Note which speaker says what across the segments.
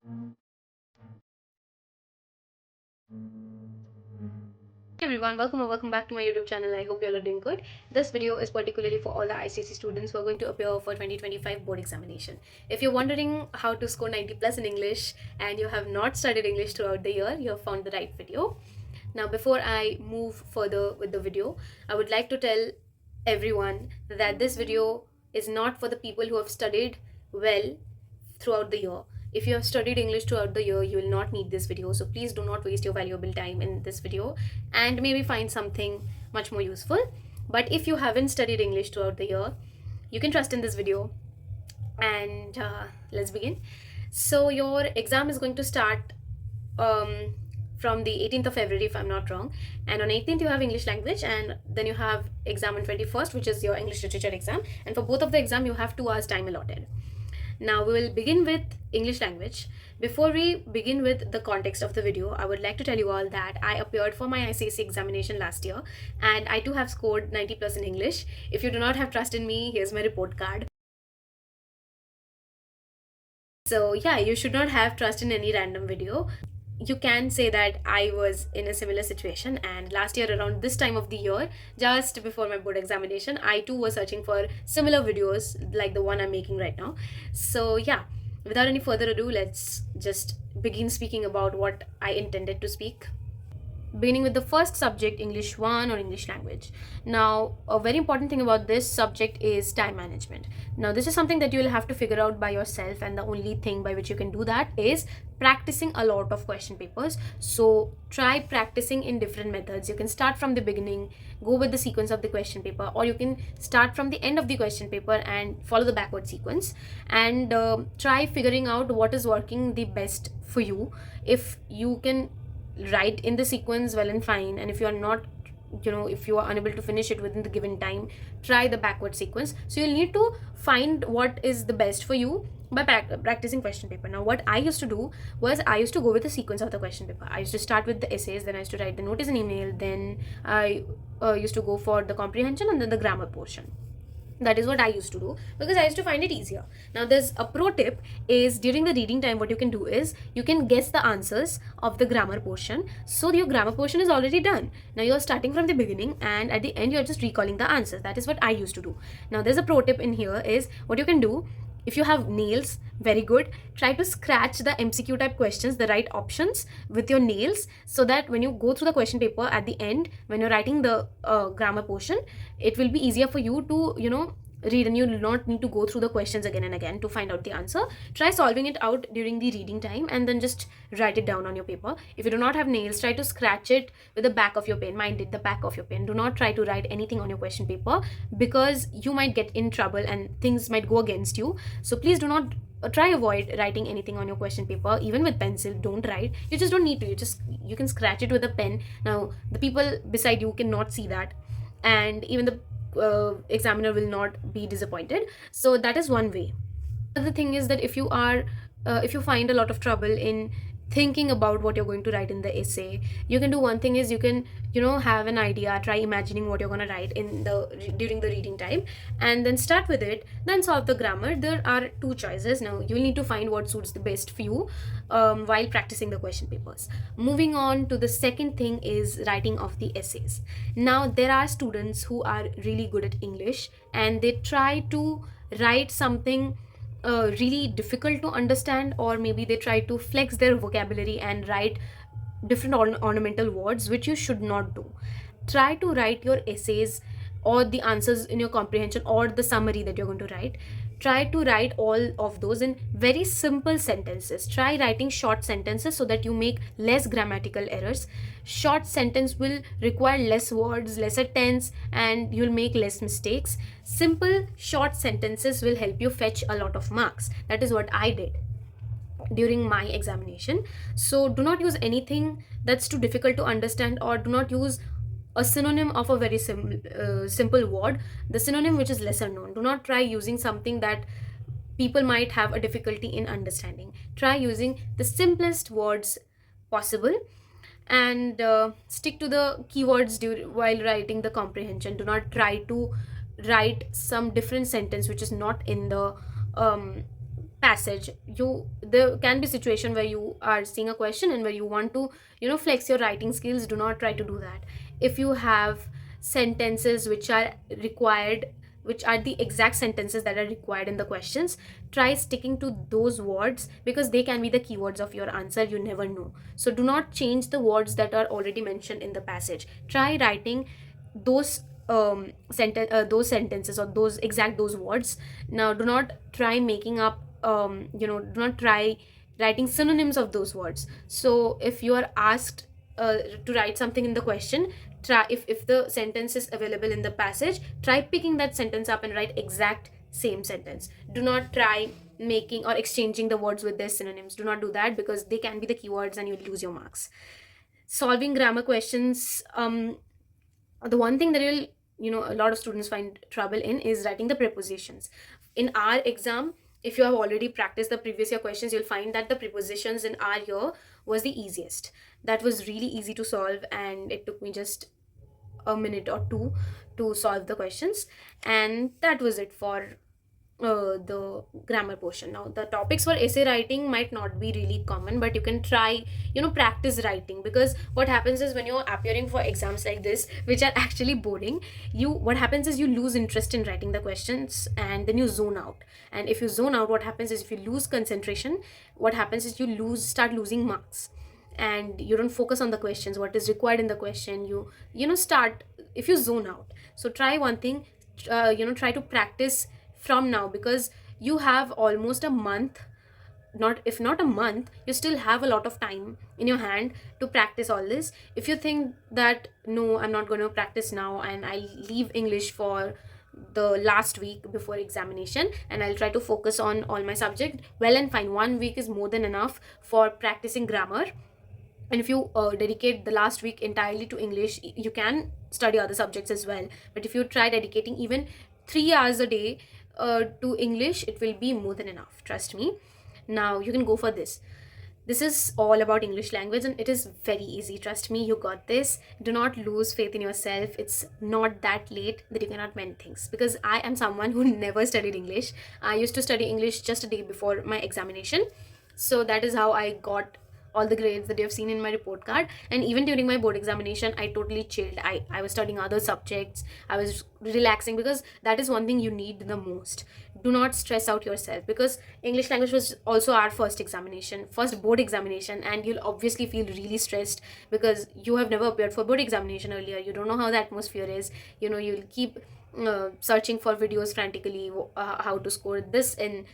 Speaker 1: Hey everyone, welcome or welcome back to my YouTube channel. I hope you all are doing good. This video is particularly for all the ICSE students who are going to appear for 2025 board examination. If you're wondering how to score 90 plus in English and you have not studied English throughout the year, you have found the right video. Now, before I move further with the video, I would like to tell everyone that this video is not for the people who have studied well throughout the year. If you have studied English throughout the year, you will not need this video. So please do not waste your valuable time in this video and maybe find something much more useful. But if you haven't studied English throughout the year, you can trust in this video. And let's begin. So your exam is going to start from the 18th of February, if I'm not wrong. And on 18th, you have English language, and then you have exam on 21st, which is your English literature exam. And for both of the exam, you have 2 hours time allotted. Now we will begin with English language. Before we begin with the context of the video, I would like to tell you all that I appeared for my ICSE examination last year and I too have scored 90 plus in English. If you do not have trust in me, here's my report card. So yeah, you should not have trust in any random video. You can say that I was in a similar situation, and last year around this time of the year, just before my board examination, I too was searching for similar videos like the one I'm making right now. So yeah, without any further ado, let's just begin speaking about what I intended to speak, beginning with the first subject, English 1 or English language. Now, a very important thing about this subject is time management. Now, this is something that you will have to figure out by yourself, and the only thing by which you can do that is practicing a lot of question papers. So try practicing in different methods. You can start from the beginning, go with the sequence of the question paper, or you can start from the end of the question paper and follow the backward sequence, and try figuring out what is working the best for you. If you can write in the sequence, well and fine, and if you are not, if you are unable to finish it within the given time, try the backward sequence. So you'll need to find what is the best for you by practicing question paper. Now, what I used to do was I used to go with the sequence of the question paper. I used to start with the essays, then I used to write the notice and email, then I used to go for the comprehension, and then the grammar portion. That is what I used to do because I used to find it easier. Now, there's a pro tip is during the reading time, what you can do is you can guess the answers of the grammar portion. So your grammar portion is already done. Now you're starting from the beginning, and at the end you're just recalling the answers. That is what I used to do. Now there's a pro tip in here is what you can do. If you have nails, very good. Try to scratch the MCQ type questions, the right options with your nails, so that when you go through the question paper at the end, when you're writing the grammar portion, it will be easier for you to, read, and you will not need to go through the questions again and again to find out the answer. Try solving it out during the reading time and then just write it down on your paper. If you do not have nails, try to scratch it with the back of your pen. Mind it, the back of your pen. Do not try to write anything on your question paper because you might get in trouble and things might go against you. So please do not try avoid writing anything on your question paper. Even with pencil, don't write. You just don't need to. You can scratch it with a pen. Now the people beside you cannot see that, and even the examiner will not be disappointed. So that is one way. Another thing is that if you find a lot of trouble in thinking about what you're going to write in the essay, you can do one thing is you can have an idea, try imagining what you're going to write during the reading time, and then start with it, then solve the grammar. There are 2 choices. Now you'll need to find what suits the best for you while practicing the question papers. Moving on to the second thing is writing of the essays. Now there are students who are really good at English and they try to write something really difficult to understand, or maybe they try to flex their vocabulary and write different ornamental words, which you should not do. Try to write your essays or the answers in your comprehension or the summary that you're going to write. Try to write all of those in very simple sentences. Try writing short sentences so that you make less grammatical errors. Short sentence will require less words, lesser tense, and you'll make less mistakes. Simple short sentences will help you fetch a lot of marks. That is what I did during my examination. So do not use anything that's too difficult to understand, or do not use a synonym of a very simple word, the synonym which is lesser known. Do not try using something that people might have a difficulty in understanding. Try using the simplest words possible, and stick to the keywords while writing the comprehension. Do not try to write some different sentence which is not in the passage, there can be situation where you are seeing a question and where you want to flex your writing skills. Do not try to do that. If you have sentences which are required, which are the exact sentences that are required in the questions, try sticking to those words, because they can be the keywords of your answer. You never know. So do not change the words that are already mentioned in the passage. Try writing those those sentences, or those words. Now do not try making up, do not try writing synonyms of those words. So if you are asked to write something in the question, try, if the sentence is available in the passage, try picking that sentence up and write exact same sentence. Do not try making or exchanging the words with their synonyms. Do not do that, because they can be the keywords and you'll lose your marks. Solving grammar questions, the one thing that a lot of students find trouble in is writing the prepositions. In our exam, if you have already practiced the previous year questions, you'll find that the prepositions in our year was the easiest. That was really easy to solve, and it took me just a minute or two to solve the questions. And that was it for the grammar portion. Now the topics for essay writing might not be really common, but you can try practice writing, because what happens is when you're appearing for exams like this, which are actually boring, what happens is you lose interest in writing the questions, and then you zone out. And if you zone out, what happens is, if you lose concentration, what happens is you start losing marks, and you don't focus on the questions, what is required in the question. Start, if you zone out. So try one thing, try to practice from now, because you have almost a month, not a month, you still have a lot of time in your hand to practice all this. If you think that, no, I'm not going to practice now, and I'll leave English for the last week before examination, and I'll try to focus on all my subject, well and fine. 1 week is more than enough for practicing grammar. And if you dedicate the last week entirely to English, you can study other subjects as well. But if you try dedicating even 3 hours a day to English, it will be more than enough, trust me. Now you can go for this. This is all about English language, and it is very easy, trust me. You got this. Do not lose faith in yourself. It's not that late that you cannot mend things, because I am someone who never studied English. I used to study English just a day before my examination, so that is how I got all the grades that you have seen in my report card. And even during my board examination, I totally chilled. I was studying other subjects. I was relaxing, because that is one thing you need the most. Do not stress out yourself, because English language was also our first board examination, and you'll obviously feel really stressed, because you have never appeared for board examination earlier. You don't know how the atmosphere is. You'll keep searching for videos frantically, how to score this in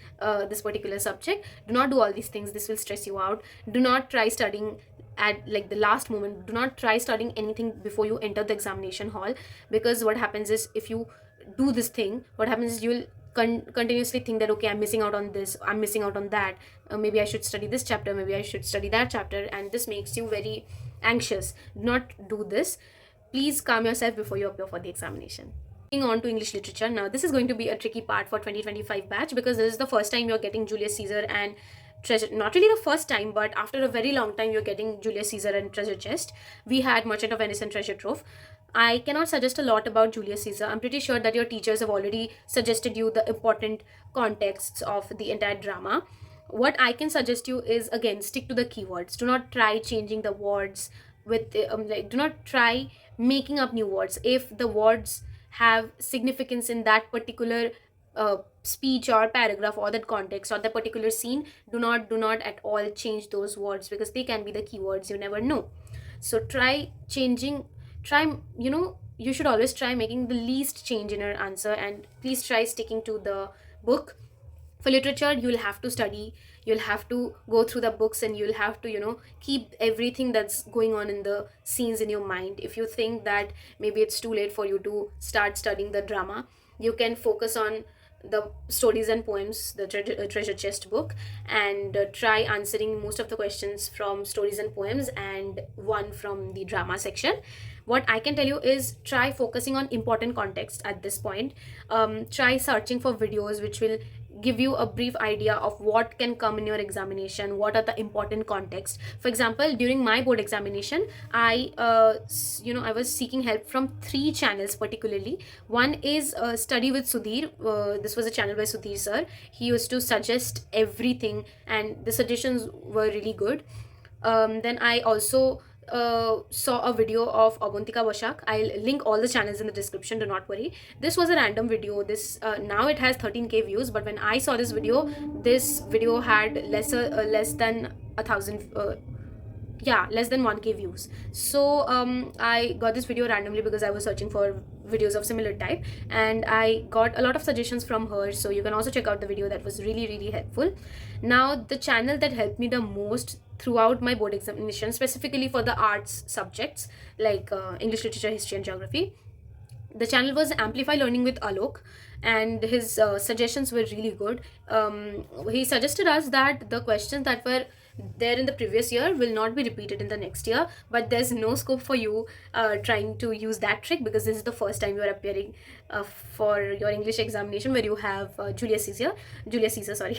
Speaker 1: this particular subject. Do not do all these things. This will stress you out. Do not try studying at the last moment. Do not try studying anything before you enter the examination hall, because what happens is, if you do this thing, what happens is, you will continuously think that, okay, I'm missing out on this, I'm missing out on that, maybe I should study this chapter, maybe I should study that chapter, and this makes you very anxious. Do not do this. Please calm yourself before you appear for the examination. On to English literature. Now this is going to be a tricky part for 2025 batch, because this is the first time you're getting Julius Caesar and treasure, not really the first time, but after a very long time you're getting Julius Caesar and treasure chest. We had Merchant of Venice and treasure trove. I cannot suggest a lot about Julius Caesar. I'm pretty sure that your teachers have already suggested you the important contexts of the entire drama. What I can suggest you is, again, stick to the keywords. Do not try changing the words with do not try making up new words. If the words have significance in that particular speech or paragraph, or that context, or that particular scene, do not at all change those words, because they can be the keywords. You never know. So try you should always try making the least change in your answer, and please try sticking to the book. For literature, you'll have to study, you'll have to go through the books, and you'll have to keep everything that's going on in the scenes in your mind. If you think that maybe it's too late for you to start studying the drama, you can focus on the stories and poems, the treasure chest book, and try answering most of the questions from stories and poems, and one from the drama section. What I can tell you is, try focusing on important context at this point. Try searching for videos which will give you a brief idea of what can come in your examination, what are the important context. For example, during my board examination, I was seeking help from 3 channels particularly. One is Study with Sudhir. This was a channel by Sudhir sir. He used to suggest everything, and the suggestions were really good. Then I also saw a video of Abantika Basak. I'll link all the channels in the description, do not worry. This was a random video. This now it has 13k views, but when I saw this video had less than a thousand less than 1k views. So I got this video randomly because I was searching for videos of similar type, and I got a lot of suggestions from her. So you can also check out the video. That was really, really helpful. Now, the channel that helped me the most throughout my board examination, specifically for the arts subjects like English literature, history and geography, the channel was Amplify Learning with Alok, and his suggestions were really good. He suggested us that the questions that were there in the previous year will not be repeated in the next year, but there's no scope for you trying to use that trick, because this is the first time you are appearing for your English examination where you have Julius Caesar, sorry.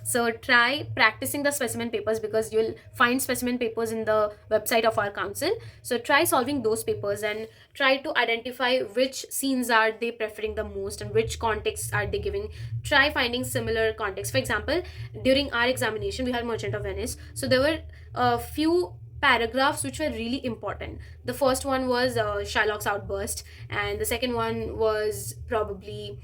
Speaker 1: So try practicing the specimen papers, because you'll find specimen papers in the website of our council. So try solving those papers and try to identify which scenes are they preferring the most and which contexts are they giving. Try finding similar contexts. For example, during our examination, we had Merchant of Venice. So there were a few paragraphs which were really important. The first one was Shylock's outburst, and the second one was probably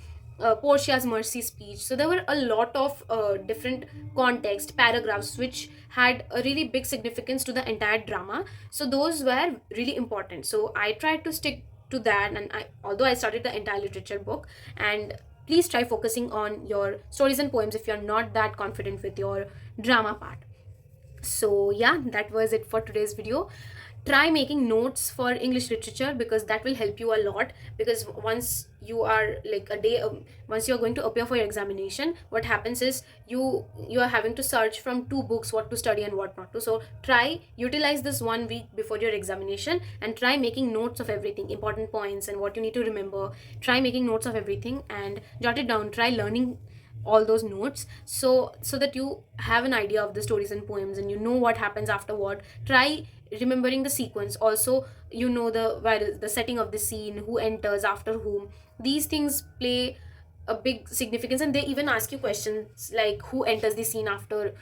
Speaker 1: Portia's mercy speech. So there were a lot of different context paragraphs which had a really big significance to the entire drama. So those were really important. So I tried to stick to that, and although I studied the entire literature book, and please try focusing on your stories and poems if you're not that confident with your drama part. So yeah, that was it for today's video. Try making notes for English literature, because that will help you a lot. Because once you are like once you're going to appear for your examination, what happens is you are having to search from 2 books what to study and what not to. So try utilize this 1 week before your examination and try making notes of everything, important points and what you need to remember. Try making notes of everything and jot it down. Try learning all those notes, so that you have an idea of the stories and poems and you know what happens after what. Try remembering the sequence also, the setting of the scene, who enters after whom. These things play a big significance, and they even ask you questions like who enters the scene after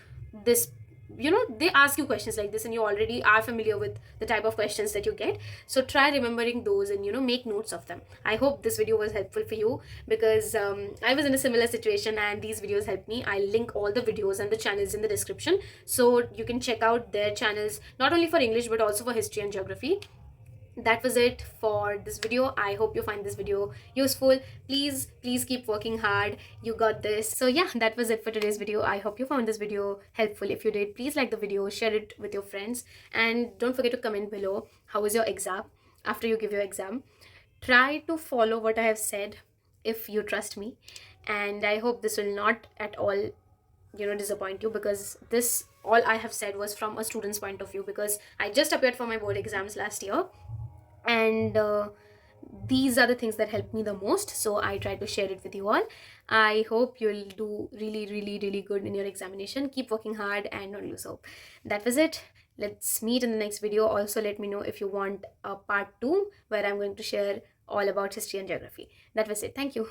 Speaker 1: this. They ask you questions like this, and you already are familiar with the type of questions that you get. So try remembering those and make notes of them. I hope this video was helpful for you, because I was in a similar situation and these videos helped me. I'll link all the videos and the channels in the description, so you can check out their channels not only for English but also for history and geography. That was it for this video. I hope you find this video useful. Please keep working hard. You got this. So yeah, that was it for today's video. I hope you found this video helpful. If you did, please like the video, share it with your friends, and don't forget to comment below how was your exam after you give your exam. Try to follow what I have said if you trust me, and I hope this will not at all disappoint you, because this all I have said was from a student's point of view, because I just appeared for my board exams last year, and these are the things that helped me the most, so I try to share it with you all. I hope you'll do really, really, really good in your examination. Keep working hard and don't lose hope. That was it. Let's meet in the next video. Also, let me know if you want a part 2 where I'm going to share all about history and geography. That was it. Thank you.